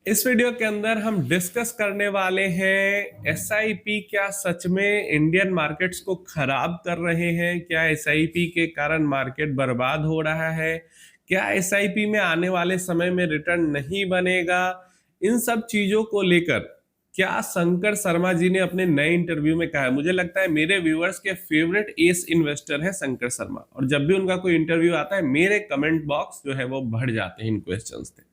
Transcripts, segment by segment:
इस वीडियो के अंदर हम डिस्कस करने वाले हैं एसआईपी क्या सच में इंडियन मार्केट्स को खराब कर रहे हैं। क्या एसआईपी के कारण मार्केट बर्बाद हो रहा है? क्या एसआईपी में आने वाले समय में रिटर्न नहीं बनेगा? इन सब चीजों को लेकर क्या शंकर शर्मा जी ने अपने नए इंटरव्यू में कहा है। मुझे लगता है मेरे व्यूअर्स के फेवरेट एस इन्वेस्टर है शंकर शर्मा, और जब भी उनका कोई इंटरव्यू आता है मेरे कमेंट बॉक्स जो है वो भर जाते हैं इन क्वेश्चंस से।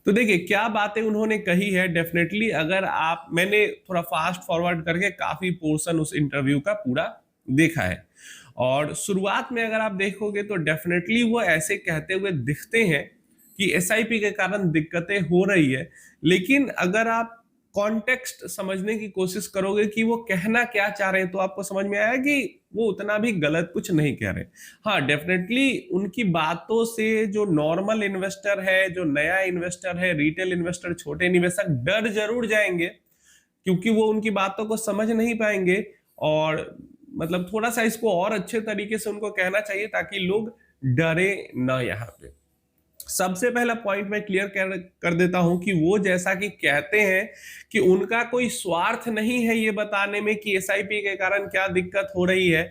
तो देखिए क्या बातें उन्होंने कही है। डेफिनेटली अगर आप, मैंने थोड़ा फास्ट फॉरवर्ड करके काफी पोर्शन उस इंटरव्यू का पूरा देखा है, और शुरुआत में अगर आप देखोगे तो डेफिनेटली वो ऐसे कहते हुए दिखते हैं कि एसआईपी के कारण दिक्कतें हो रही है, लेकिन अगर आप कॉन्टेक्स्ट समझने की कोशिश करोगे कि वो कहना क्या चाह रहे हैं तो आपको समझ में आया कि वो उतना भी गलत कुछ नहीं कह रहे। हाँ, डेफिनेटली उनकी बातों से जो नॉर्मल इन्वेस्टर है, जो नया इन्वेस्टर है, रिटेल इन्वेस्टर, छोटे निवेशक डर जरूर जाएंगे, क्योंकि वो उनकी बातों को समझ नहीं पाएंगे। और मतलब थोड़ा सा इसको और अच्छे तरीके से उनको कहना चाहिए ताकि लोग डरे ना। यहाँ पे सबसे पहला पॉइंट मैं क्लियर कर देता हूं कि वो जैसा कि कहते हैं कि उनका कोई स्वार्थ नहीं है ये बताने में कि एसआईपी के कारण क्या दिक्कत हो रही है।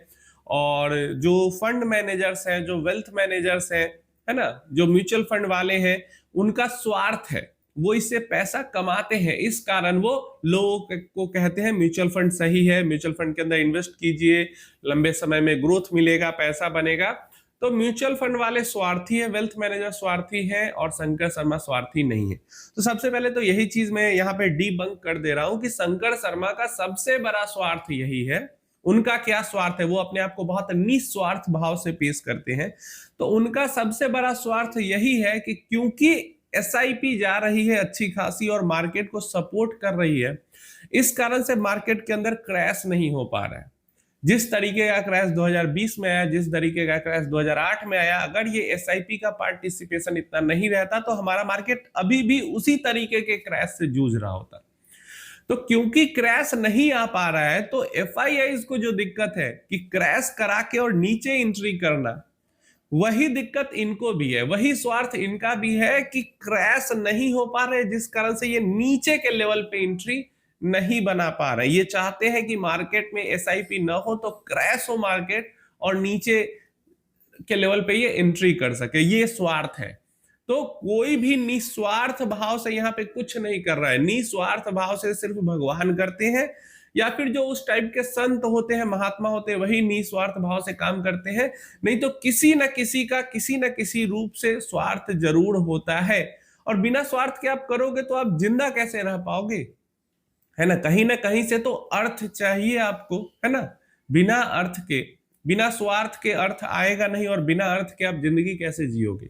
और जो फंड मैनेजर्स हैं, जो वेल्थ मैनेजर्स हैं, है ना, जो म्यूचुअल फंड वाले हैं, उनका स्वार्थ है, वो इससे पैसा कमाते हैं। इस कारण वो लोगों को कहते हैं म्यूचुअल फंड सही है, म्यूचुअल फंड के अंदर इन्वेस्ट कीजिए, लंबे समय में ग्रोथ मिलेगा, पैसा बनेगा। तो म्यूचुअल फंड वाले स्वार्थी है, वेल्थ मैनेजर स्वार्थी है, और शंकर शर्मा स्वार्थी नहीं है। तो सबसे पहले तो यही चीज मैं यहाँ पे डीबंक कर दे रहा हूं कि शंकर शर्मा का सबसे बड़ा स्वार्थ यही है। उनका क्या स्वार्थ है? वो अपने आप को बहुत निस्वार्थ भाव से पेश करते हैं। तो उनका सबसे बड़ा स्वार्थ यही है कि क्योंकि एसआईपी जा रही है अच्छी खासी और मार्केट को सपोर्ट कर रही है, इस कारण से मार्केट के अंदर क्रैश नहीं हो पा रहा है। जिस तरीके का क्रैश 2020 में आया, जिस तरीके का क्रैश 2008 में आया, अगर ये एसआईपी का पार्टिसिपेशन इतना नहीं रहता तो हमारा मार्केट अभी भी उसी तरीके के क्रैश से जूझ रहा होता। तो क्योंकि क्रैश नहीं आ पा रहा है तो एफआईआईज को जो दिक्कत है कि क्रैश करा के और नीचे एंट्री करना, वही दिक्कत इनको भी है, वही स्वार्थ इनका भी है कि क्रैश नहीं हो पा रहे, जिस कारण से ये नीचे के लेवल पे एंट्री नहीं बना पा रहे। ये चाहते हैं कि मार्केट में एसआईपी न हो तो क्रैश हो मार्केट, और नीचे के लेवल पे ये एंट्री कर सके, ये स्वार्थ है। तो कोई भी निस्वार्थ भाव से यहाँ पे कुछ नहीं कर रहा है। निस्वार्थ भाव से सिर्फ भगवान करते हैं, या फिर जो उस टाइप के संत होते हैं, महात्मा होते हैं, वही निस्वार्थ भाव से काम करते हैं। नहीं तो किसी न किसी का किसी न किसी रूप से स्वार्थ जरूर होता है। और बिना स्वार्थ के आप करोगे तो आप जिंदा कैसे रह पाओगे? है ना कहीं से तो अर्थ चाहिए आपको, है ना। बिना अर्थ के, बिना स्वार्थ के अर्थ आएगा नहीं, और बिना अर्थ के आप जिंदगी कैसे जियोगे?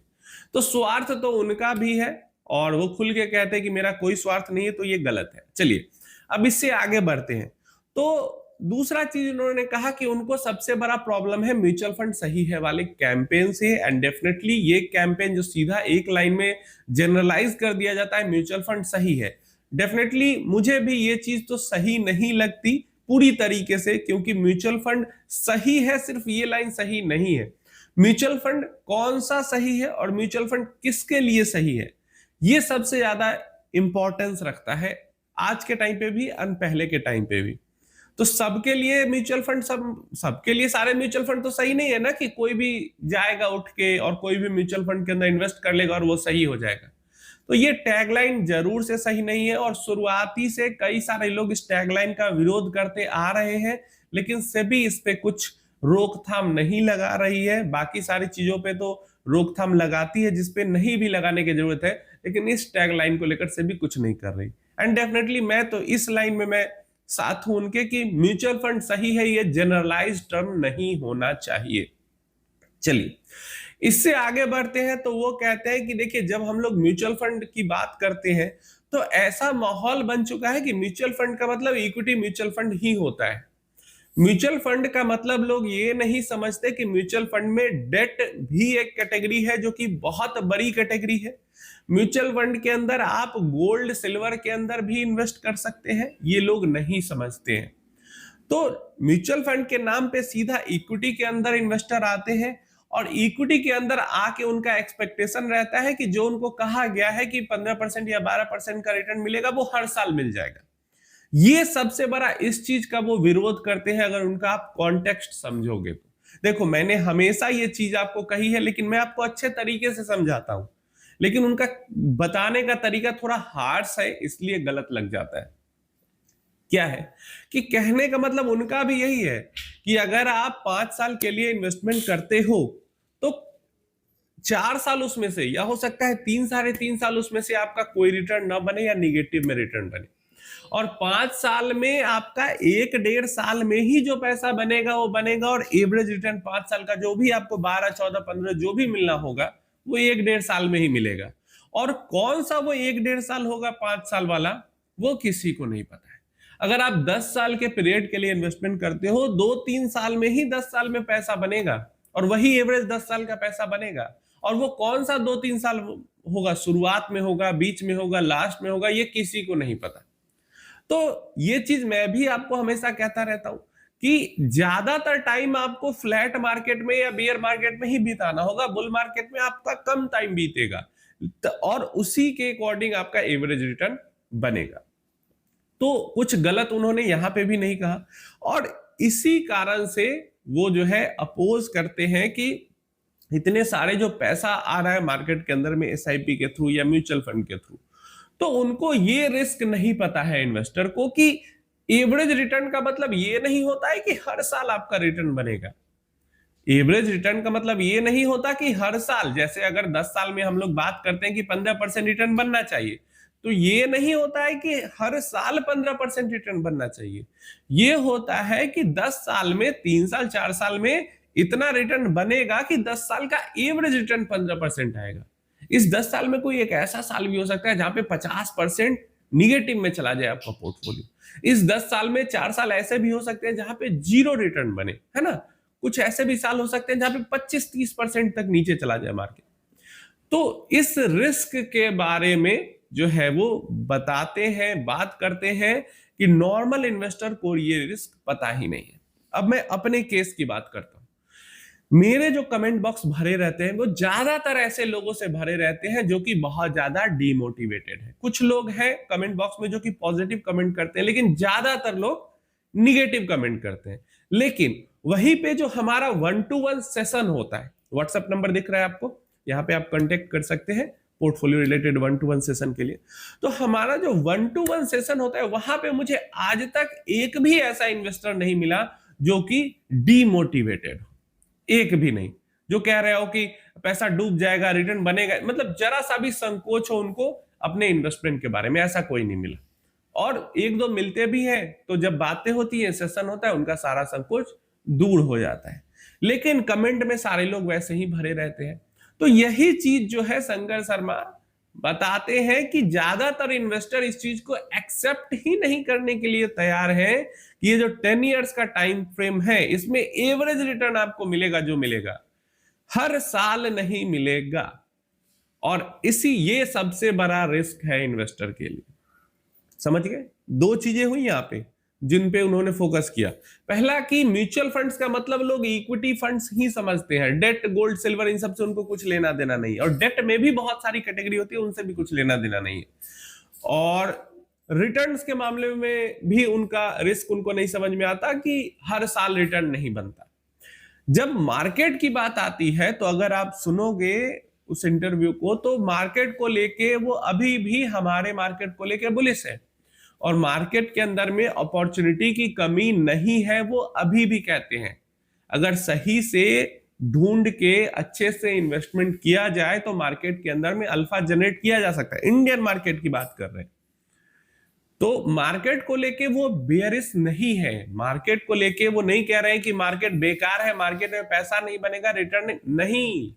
तो स्वार्थ तो उनका भी है, और वो खुल के कहते हैं कि मेरा कोई स्वार्थ नहीं है, तो ये गलत है। चलिए अब इससे आगे बढ़ते हैं। तो दूसरा चीज उन्होंने कहा कि उनको सबसे बड़ा प्रॉब्लम है म्यूचुअल फंड सही है वाले कैंपेन से। एंड डेफिनेटली ये कैंपेन जो सीधा एक लाइन में जनरलाइज कर दिया जाता है म्यूचुअल फंड सही है, डेफिनेटली मुझे भी ये चीज तो सही नहीं लगती पूरी तरीके से, क्योंकि म्यूचुअल फंड सही है सिर्फ ये लाइन सही नहीं है। म्यूचुअल फंड कौन सा सही है और म्यूचुअल फंड किसके लिए सही है, ये सबसे ज्यादा इंपॉर्टेंस रखता है आज के टाइम पे भी और पहले के टाइम पे भी। तो सबके लिए म्यूचुअल फंड, सबके लिए सारे म्यूचुअल फंड तो सही नहीं है ना, कि कोई भी जाएगा उठ के और कोई भी म्यूचुअल फंड के अंदर इन्वेस्ट कर लेगा और वो सही हो जाएगा। तो ये टैगलाइन जरूर से सही नहीं है, और शुरुआती से कई सारे लोग इस टैगलाइन का विरोध करते आ रहे हैं, लेकिन सेबी इस पे कुछ रोकथाम नहीं लगा रही है। बाकी सारी चीजों पे तो रोकथाम लगाती है जिसपे नहीं भी लगाने की जरूरत है, लेकिन इस टैगलाइन को लेकर सेबी कुछ नहीं कर रही। एंड डेफिनेटली मैं तो इस लाइन में मैं साथ हूं उनके कि म्यूचुअल फंड सही है, ये जनरलाइज टर्म नहीं होना चाहिए। चलिए इससे आगे बढ़ते हैं। तो वो कहते हैं कि देखिए जब हम लोग म्यूचुअल फंड की बात करते हैं तो ऐसा माहौल बन चुका है कि म्यूचुअल फंड का मतलब इक्विटी म्यूचुअल फंड ही होता है। म्यूचुअल फंड का मतलब लोग ये नहीं समझते कि म्यूचुअल फंड में डेट भी एक कैटेगरी है जो कि बहुत बड़ी कैटेगरी है। म्यूचुअल फंड के अंदर आप गोल्ड सिल्वर के अंदर भी इन्वेस्ट कर सकते हैं, ये लोग नहीं समझते हैं। तो म्यूचुअल फंड के नाम पे सीधा इक्विटी के अंदर इन्वेस्टर आते हैं, और इक्विटी के अंदर आके उनका एक्सपेक्टेशन रहता है कि जो उनको कहा गया है कि 15% या 12% का रिटर्न मिलेगा वो हर साल मिल जाएगा। ये सबसे बड़ा इस चीज का वो विरोध करते हैं, अगर उनका आप कॉन्टेक्स्ट समझोगे तो। देखो, मैंने हमेशा ये चीज आपको कही है, लेकिन मैं आपको अच्छे तरीके से समझाता हूं, लेकिन उनका बताने का तरीका थोड़ा हार्श है, इसलिए गलत लग जाता है। क्या है कि कहने का मतलब उनका भी यही है कि अगर आप 5 साल के लिए इन्वेस्टमेंट करते हो तो 4 साल उसमें से, या हो सकता है 3 साढ़े 3 साल उसमें से आपका कोई रिटर्न ना बने या निगेटिव में रिटर्न बने, और 5 साल में आपका 1-1.5 साल में ही जो पैसा बनेगा वो बनेगा, और एवरेज रिटर्न 5 साल का जो भी आपको 12, 14, 15 जो भी मिलना होगा वो 1-1.5 साल में ही मिलेगा। और कौन सा वो 1-1.5 साल होगा 5 साल वाला, वो किसी को नहीं पता है। अगर आप 10 साल के पीरियड के लिए इन्वेस्टमेंट करते हो, 2-3 साल में ही 10 साल में पैसा बनेगा, और वही एवरेज 10 साल का पैसा बनेगा। और वो कौन सा 2-3 साल होगा, शुरुआत में होगा, बीच में होगा, लास्ट में होगा, ये किसी को नहीं पता। तो ये चीज मैं भी आपको हमेशा कहता रहता हूं कि ज्यादातर टाइम आपको फ्लैट मार्केट में या बियर मार्केट में ही बिताना होगा, बुल मार्केट में आपका कम टाइम बीतेगा, और उसी के अकॉर्डिंग आपका एवरेज रिटर्न बनेगा। तो कुछ गलत उन्होंने यहां पे भी नहीं कहा, और इसी कारण से वो जो है अपोज करते हैं कि इतने सारे जो पैसा आ रहा है मार्केट के अंदर में एसआईपी के थ्रू या म्यूचुअल फंड के थ्रू, तो उनको ये रिस्क नहीं पता है इन्वेस्टर को कि एवरेज रिटर्न का मतलब ये नहीं होता है कि हर साल आपका रिटर्न बनेगा। एवरेज रिटर्न का मतलब ये नहीं होता कि हर साल, जैसे अगर 10 साल में हम लोग बात करते हैं कि 15% रिटर्न बनना चाहिए, तो ये नहीं होता है कि हर साल 15% रिटर्न बनना चाहिए। ये होता है कि 10 साल में, 3 साल 4 साल में इतना रिटर्न बनेगा कि 10 साल का एवरेज रिटर्न 15% आएगा। इस 10 साल में कोई एक ऐसा साल भी हो सकता है जहां पे 50% निगेटिव में चला जाए आपका पोर्टफोलियो। इस 10 साल में 4 साल ऐसे भी हो सकते हैं जहां पे जीरो रिटर्न बने, है ना। कुछ ऐसे भी साल हो सकते हैं जहां पे 25-30% तक नीचे चला जाए मार्केट। तो इस रिस्क के बारे में जो है वो बताते हैं, बात करते हैं कि नॉर्मल इन्वेस्टर को ये रिस्क पता ही नहीं है। अब मैं अपने केस की बात करता हूं। मेरे जो कमेंट बॉक्स भरे रहते हैं वो ज्यादातर ऐसे लोगों से भरे रहते हैं जो कि बहुत ज्यादा डीमोटिवेटेड है। कुछ लोग हैं कमेंट बॉक्स में जो कि पॉजिटिव कमेंट करते हैं, लेकिन ज्यादातर लोग निगेटिव कमेंट करते हैं। लेकिन वहीं पे जो हमारा 1-to-1 सेशन होता है, व्हाट्सएप नंबर दिख रहा है आपको, यहाँ पे आप कांटेक्ट कर सकते हैं पोर्टफोलियो रिलेटेड 1-to-1 सेशन के लिए। तो हमारा जो 1-to-1 सेशन होता है, वहां पे मुझे आज तक एक भी ऐसा इन्वेस्टर नहीं मिला जो कि डीमोटिवेटेड हो, एक भी नहीं, जो कह रहे हो कि पैसा डूब जाएगा, रिटर्न बनेगा, मतलब जरा सा भी संकोच हो उनको अपने इन्वेस्टमेंट के बारे में, ऐसा कोई नहीं मिला। और एक दो मिलते भी हैं तो जब बातें होती है, सेशन होता है, उनका सारा संकोच दूर हो जाता है। लेकिन कमेंट में सारे लोग वैसे ही भरे रहते हैं। तो यही चीज जो है शंकर शर्मा बताते हैं कि ज्यादातर इन्वेस्टर इस चीज को एक्सेप्ट ही नहीं करने के लिए तैयार है कि ये जो 10 इयर्स का टाइम फ्रेम है, इसमें एवरेज रिटर्न आपको मिलेगा, जो मिलेगा हर साल नहीं मिलेगा। और ये सबसे बड़ा रिस्क है इन्वेस्टर के लिए। समझ गए? दो चीजें हुई यहां पे जिन पे उन्होंने फोकस किया। पहला कि म्यूचुअल फंड्स का मतलब लोग इक्विटी फंड्स ही समझते हैं, डेट, गोल्ड, सिल्वर, इन सब से उनको कुछ लेना देना नहीं है। और डेट में भी बहुत सारी कैटेगरी होती है, उनसे भी कुछ लेना देना नहीं है। और रिटर्न्स के मामले में भी उनका रिस्क उनको नहीं समझ में आता कि हर साल रिटर्न नहीं बनता। जब मार्केट की बात आती है तो अगर आप सुनोगे उस इंटरव्यू को, तो मार्केट को लेके वो अभी भी हमारे मार्केट को लेके बुलिश है, और मार्केट के अंदर में अपॉर्चुनिटी की कमी नहीं है, वो अभी भी कहते हैं। अगर सही से ढूंढ के अच्छे से इन्वेस्टमेंट किया जाए तो मार्केट के अंदर में अल्फा जनरेट किया जा सकता है। इंडियन मार्केट की बात कर रहे हैं, तो मार्केट को लेके वो बेयरिश नहीं है। मार्केट को लेके वो नहीं कह रहे हैं कि मार्केट बेकार है, मार्केट में पैसा नहीं बनेगा, रिटर्न नहीं।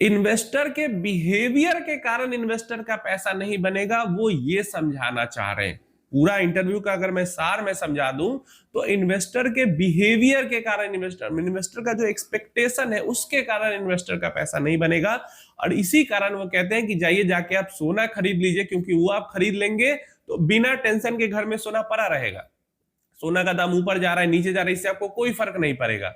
इन्वेस्टर के बिहेवियर के कारण इन्वेस्टर का पैसा नहीं बनेगा, वो ये समझाना चाह रहे हैं। पूरा इंटरव्यू का अगर मैं सार में समझा दूं तो इन्वेस्टर के बिहेवियर के कारण, इन्वेस्टर का जो एक्सपेक्टेशन है उसके कारण इन्वेस्टर का पैसा नहीं बनेगा। और इसी कारण वो कहते हैं कि जाइए जाके आप सोना खरीद लीजिए, क्योंकि वो आप खरीद लेंगे तो बिना टेंशन के घर में सोना पड़ा रहेगा। सोना का दाम ऊपर जा रहा है, नीचे जा रहा है, इससे आपको कोई फर्क नहीं पड़ेगा,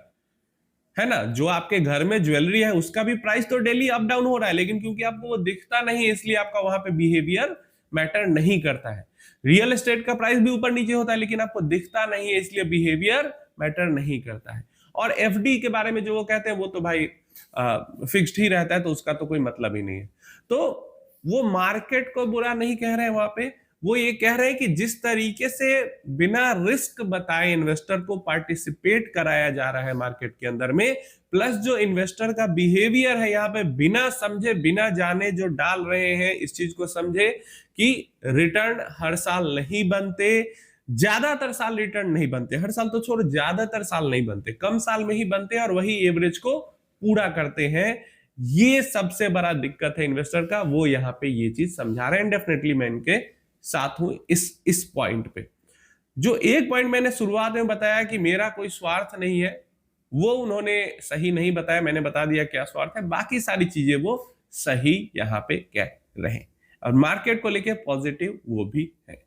है ना, जो आपके घर में ज्वेलरी है उसका भी प्राइस तो डेली अप डाउन हो रहा है, लेकिन क्योंकि आपको वो दिखता नहीं है इसलिए आपका वहां पे बिहेवियर मैटर नहीं करता है। रियल एस्टेट का प्राइस भी ऊपर नीचे होता है लेकिन आपको दिखता नहीं है इसलिए बिहेवियर मैटर नहीं करता है। और एफडी के बारे में जो वो कहते हैं वो तो भाई फिक्स्ड ही रहता है, तो उसका तो कोई मतलब ही नहीं है। तो वो मार्केट को बुरा नहीं कह रहे हैं वहां पे, वो ये कह रहे हैं कि जिस तरीके से बिना रिस्क बताए इन्वेस्टर को पार्टिसिपेट कराया जा रहा है मार्केट के अंदर में, प्लस जो इन्वेस्टर का बिहेवियर है यहाँ पे बिना समझे बिना जाने जो डाल रहे हैं, इस चीज को समझे कि रिटर्न हर साल नहीं बनते, ज्यादातर साल रिटर्न नहीं बनते, हर साल तो छोड़ो ज्यादातर साल नहीं बनते, कम साल में ही बनते हैं और वही एवरेज को पूरा करते हैं। ये सबसे बड़ा दिक्कत है इन्वेस्टर का, वो यहाँ पे ये चीज समझा रहे हैं। डेफिनेटली मैं इनके साथ हूं इस पॉइंट पे। जो एक पॉइंट मैंने शुरुआत में बताया कि मेरा कोई स्वार्थ नहीं है, वो उन्होंने सही नहीं बताया, मैंने बता दिया क्या स्वार्थ है, बाकी सारी चीजें वो सही यहां पे कह रहे हैं और मार्केट को लेके पॉजिटिव वो भी है।